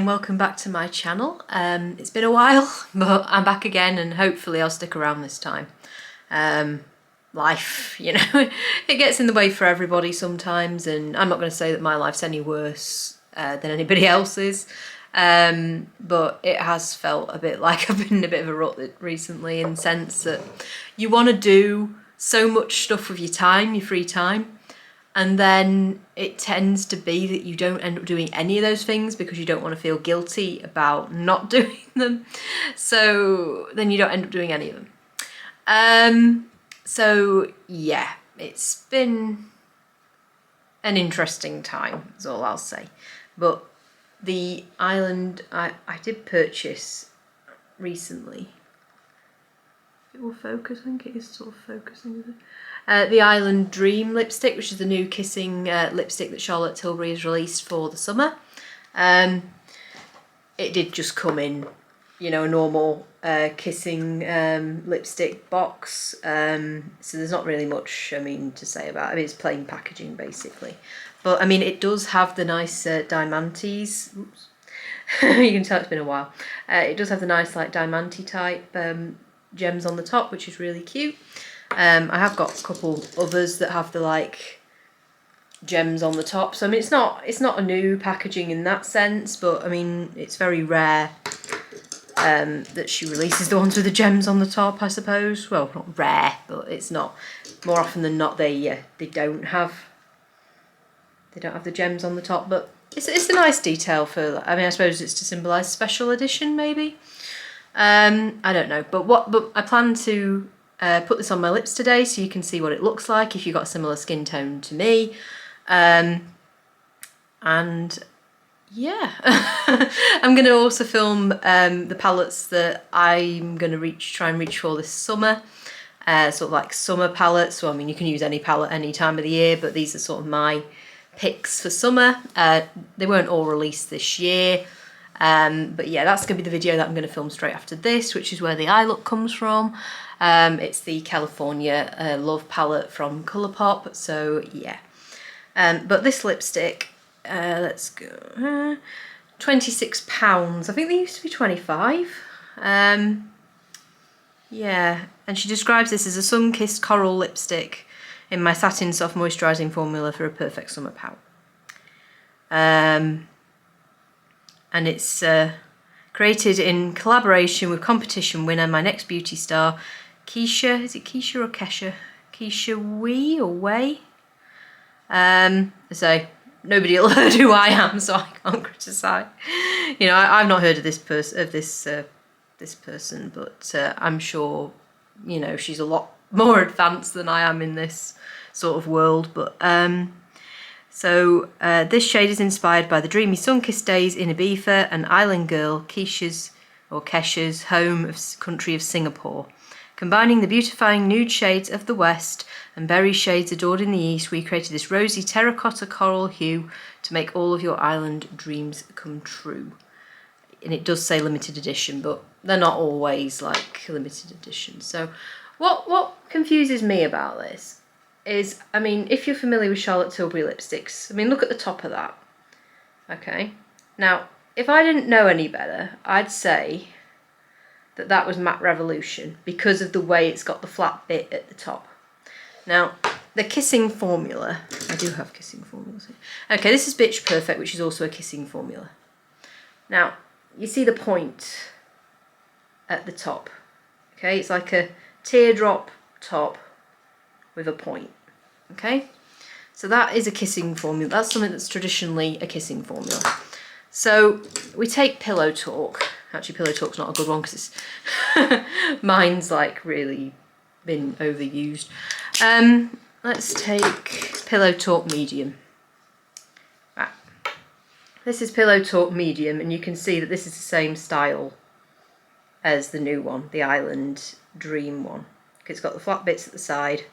welcome back to my channel. It's been a while, but I'm back again and hopefully I'll stick around this time. Life, you know, it gets in the way for everybody sometimes, and I'm not going to say that my life's any worse than anybody else's, but it has felt a bit like I've been in a bit of a rut recently, in the sense that you want to do so much stuff with your time, your free time, and then it tends to be that you don't end up doing any of those things because you don't want to feel guilty about not doing them. So then you don't end up doing any of them. So yeah, it's been an interesting time, is all I'll say. But the island I did purchase recently. It will focus, I think it is sort of focusing. The Island Dream lipstick, which is the new kissing lipstick that Charlotte Tilbury has released for the summer. It did just come in, you know, a normal kissing lipstick box. So there's not really much, I mean, to say about it. I mean, it's plain packaging basically. But I mean, it does have the nice diamantes. Oops. You can tell it's been a while. It does have the nice like diamante type gems on the top, which is really cute. I have got a couple others that have the like gems on the top. So I mean, it's not a new packaging in that sense, but I mean, it's very rare that she releases the ones with the gems on the top, I suppose. Well, not rare, but it's not. More often than not, they don't have the gems on the top. But it's a nice detail for. I mean, I suppose it's to symbolise special edition, maybe. I don't know, but I plan to put this on my lips today so you can see what it looks like if you've got a similar skin tone to me. And yeah, I'm going to also film the palettes that I'm going to try and reach for this summer. Sort of like summer palettes. So I mean, you can use any palette any time of the year, but these are sort of my picks for summer. They weren't all released this year. But yeah, that's going to be the video that I'm going to film straight after this, which is where the eye look comes from. It's the California Love palette from Colourpop. So yeah. But this lipstick, let's go, £26. I think they used to be 25. Yeah, and she describes this as a sun-kissed coral lipstick in my satin soft moisturising formula for a perfect summer pout. And it's created in collaboration with competition winner, my next beauty star, Keisha. Is it Keisha or Kesha? Keisha Wee or Way? So nobody will heard who I am, so I can't criticise. You know, I've not heard of this person, but I'm sure, you know, she's a lot more advanced than I am in this sort of world. But so this shade is inspired by the dreamy sun-kissed days in Ibiza and island girl Kesha's home country of Singapore. Combining the beautifying nude shades of the west and berry shades adored in the east, we created this rosy terracotta coral hue to make all of your island dreams come true. And it does say limited edition, but they're not always like limited edition. So what confuses me about this is, I mean, if you're familiar with Charlotte Tilbury lipsticks, I mean, look at the top of that. Okay. Now, if I didn't know any better, I'd say that was Matte Revolution because of the way it's got the flat bit at the top. Now, the kissing formula, I do have kissing formulas here. Okay, this is Bitch Perfect, which is also a kissing formula. Now, you see the point at the top. Okay, it's like a teardrop top with a point. Okay, so that is a kissing formula. That's something that's traditionally a kissing formula. So we take Pillow Talk. Actually, Pillow Talk's not a good one because it's mine's like really been overused. Let's take Pillow Talk Medium. Right. This is Pillow Talk Medium, and you can see that this is the same style as the new one, the Island Dream one. It's got the flat bits at the side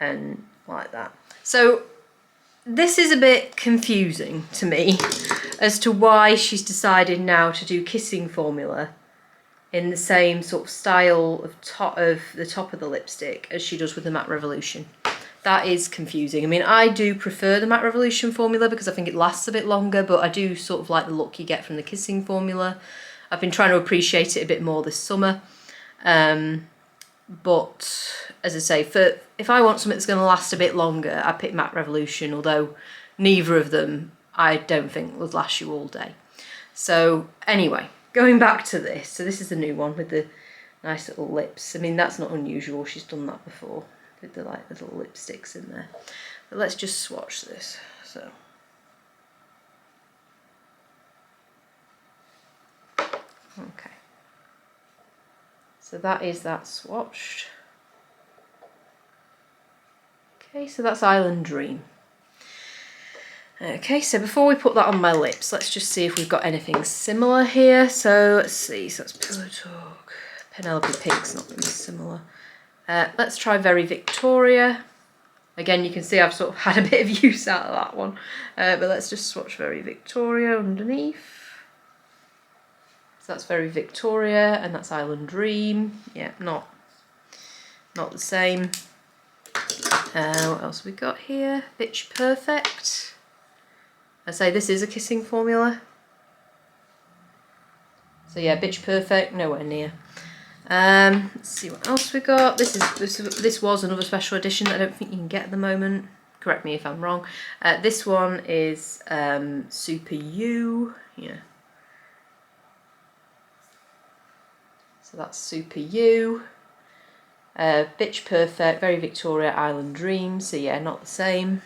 and like that. So this is a bit confusing to me as to why she's decided now to do kissing formula in the same sort of style of the top of the lipstick as she does with the Matte Revolution. that is confusing. I mean, I do prefer the Matte Revolution formula because I think it lasts a bit longer, but I do sort of like the look you get from the Kissing formula. I've been trying to appreciate it a bit more this summer. But as I say, if I want something that's going to last a bit longer, I pick Matte Revolution, although neither of them I don't think would last you all day. So anyway, going back to this. So this is the new one with the nice little lips. I mean, that's not unusual. She's done that before with the like little lipsticks in there. But let's just swatch this. So. Okay. So that is that swatched. Okay, so that's Island Dream. Okay, so before we put that on my lips, let's just see if we've got anything similar here. So let's see, so that's Pillow Talk. Penelope Pink's not really similar. Let's try Very Victoria. Again, you can see I've sort of had a bit of use out of that one. But let's just swatch Very Victoria underneath. So that's Very Victoria, and that's Island Dream. Yeah, not the same. What else have we got here? Bitch Perfect. I say this is a kissing formula. So yeah, Bitch Perfect, nowhere near. Let's see what else we got. This was another special edition that I don't think you can get at the moment. Correct me if I'm wrong. This one is Super You. Yeah. So that's Super You. Bitch Perfect, Very Victoria, Island Dream. So yeah, not the same.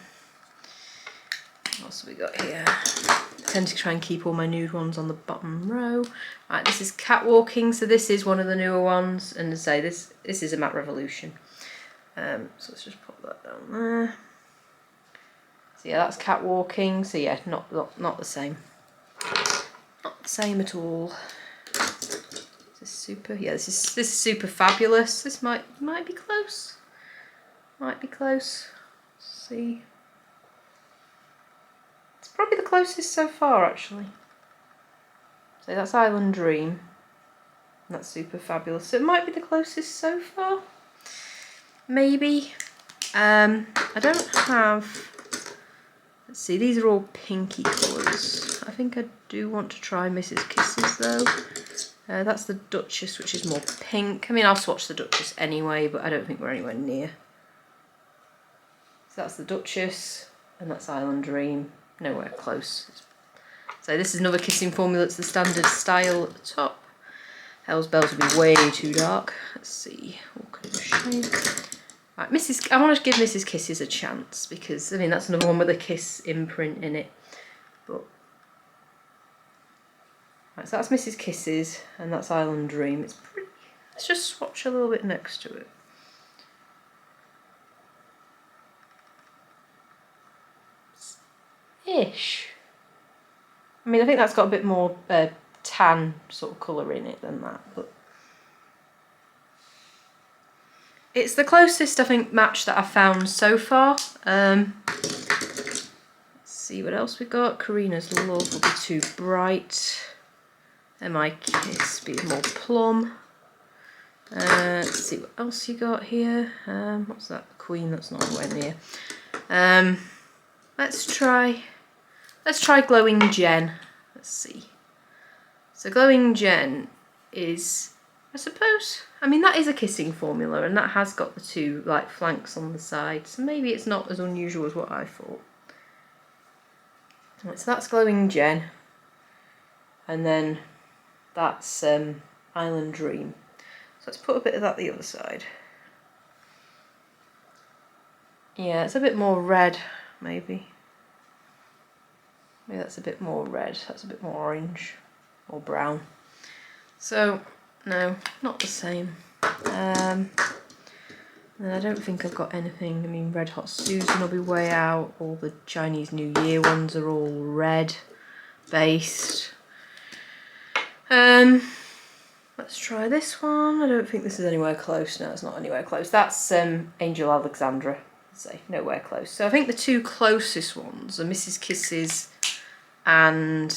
What else have we got here? I tend to try and keep all my nude ones on the bottom row. Right, this is Catwalking. So this is one of the newer ones. And to say this is a Matte Revolution. So let's just pop that down there. So yeah, that's Catwalking. So yeah, not the same. Not the same at all. This is super. Yeah, this is Super Fabulous. This might be close. Might be close. Let's see. It's probably the closest so far, actually. So that's Island Dream. And that's Super Fabulous. So it might be the closest so far. Maybe. I don't have. Let's see. These are all pinky colours. I think I do want to try Mrs. Kisses though. That's the Duchess, which is more pink. I mean, I'll swatch the Duchess anyway, but I don't think we're anywhere near. So that's the Duchess, and that's Island Dream. Nowhere close. So this is another kissing formula. It's the standard style at the top. Hell's Bells will be way too dark. Let's see. What kind of shade? Right, I want to give Mrs. Kisses a chance because, I mean, that's another one with a kiss imprint in it. But right, so that's Mrs. Kisses, and that's Island Dream. It's pretty. Let's just swatch a little bit next to it. Ish. I mean, I think that's got a bit more tan sort of colour in it than that, but it's the closest, I think, match that I've found so far. Let's see what else we've got. Karina's Love will be too bright. My Kiss be more plum. Let's see what else you got here. What's that? Queen, that's not anywhere near. Let's try Glowing Jen. Let's see. So Glowing Jen is, I suppose, I mean, that is a kissing formula, and that has got the two like flanks on the side, so maybe it's not as unusual as what I thought. Right, so that's Glowing Jen, and then that's Island Dream. So let's put a bit of that the other side. Yeah, it's a bit more red, maybe. Maybe that's a bit more red, that's a bit more orange or brown. So, no, not the same. And I don't think I've got anything. I mean, Red Hot Susan will be way out. All the Chinese New Year ones are all red based. Let's try this one. I don't think this is anywhere close. No, it's not anywhere close. That's Angel Alexandra. Let's say nowhere close. So I think the two closest ones are Mrs. Kisses and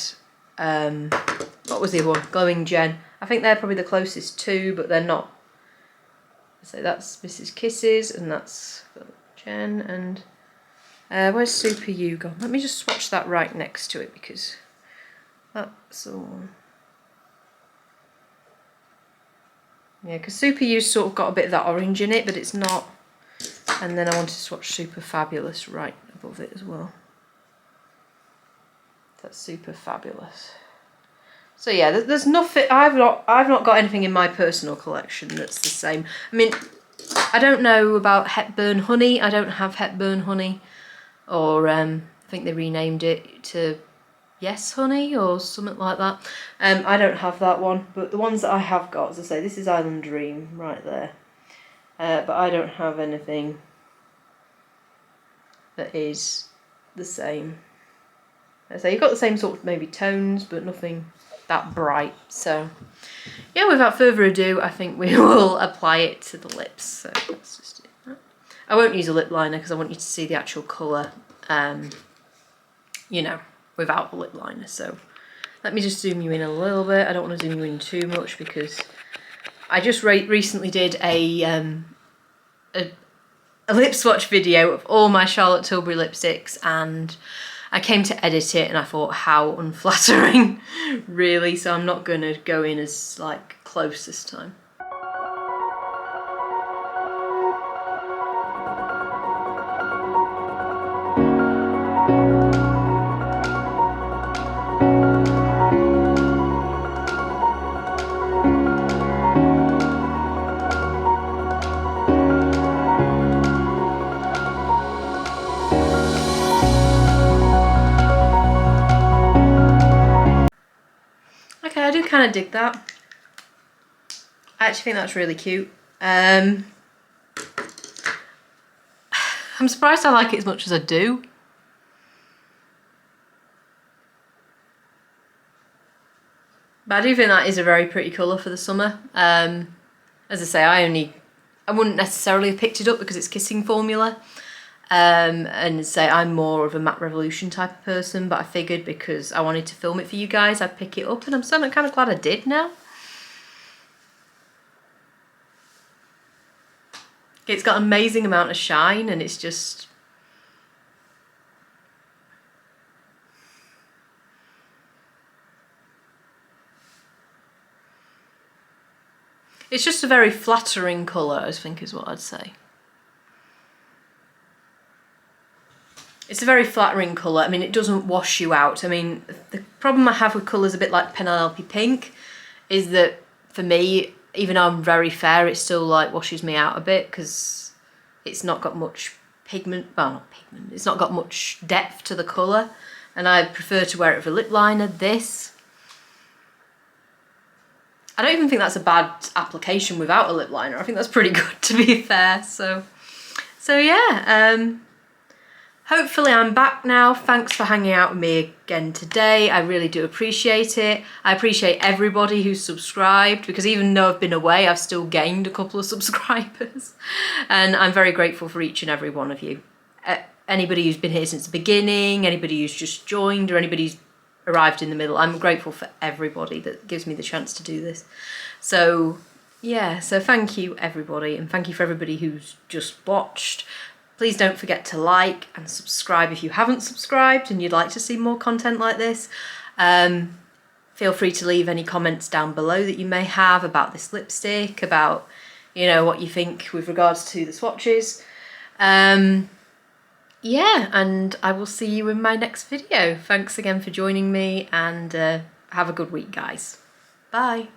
what was the other one? Glowing Jen. I think they're probably the closest two, but they're not. So that's Mrs. Kisses and that's Jen, and where's Super You gone? Let me just swatch that right next to it because that's the one. Yeah, because Super You's sort of got a bit of that orange in it, but it's not. And then I wanted to swatch Super Fabulous right above it as well. That's Super Fabulous. So yeah, there's nothing. I've not got anything in my personal collection that's the same. I mean, I don't know about Hepburn Honey. I don't have Hepburn Honey, or I think they renamed it to Yes Honey or something like that. I don't have that one, but the ones that I have got, as I say, this is Island Dream right there. But I don't have anything that is the same. So you've got the same sort of maybe tones, but nothing that bright. So yeah, without further ado, I think we will apply it to the lips. So let's just do that. I won't use a lip liner because I want you to see the actual colour, you know, without the lip liner. So let me just zoom you in a little bit. I don't want to zoom you in too much because I just recently did a lip swatch video of all my Charlotte Tilbury lipsticks, and I came to edit it and I thought how unflattering really, so I'm not going to go in as like close this time. Okay, I do kind of dig that. I actually think that's really cute. I'm surprised I like it as much as I do. But I do think that is a very pretty colour for the summer. As I say, I wouldn't necessarily have picked it up because it's kissing formula. And say I'm more of a Matte Revolution type of person, but I figured because I wanted to film it for you guys, I'd pick it up, and I'm kind of glad I did now. It's got an amazing amount of shine, and it's just... it's just a very flattering colour, I think is what I'd say. It's a very flattering colour. I mean, it doesn't wash you out. I mean, the problem I have with colours a bit like Penelope Pink is that for me, even though I'm very fair, it still like washes me out a bit because it's not got much pigment, well not pigment, it's not got much depth to the colour, and I prefer to wear it with a lip liner. This, I don't even think that's a bad application without a lip liner. I think that's pretty good, to be fair. So yeah, hopefully I'm back now. Thanks for hanging out with me again today. I really do appreciate it. I appreciate everybody who's subscribed, because even though I've been away, I've still gained a couple of subscribers. And I'm very grateful for each and every one of you. Anybody who's been here since the beginning, anybody who's just joined, or anybody who's arrived in the middle, I'm grateful for everybody that gives me the chance to do this. So yeah, so thank you everybody, and thank you for everybody who's just watched. Please don't forget to like and subscribe if you haven't subscribed and you'd like to see more content like this. Feel free to leave any comments down below that you may have about this lipstick, about, you know, what you think with regards to the swatches. Yeah, and I will see you in my next video. Thanks again for joining me, and have a good week, guys. Bye.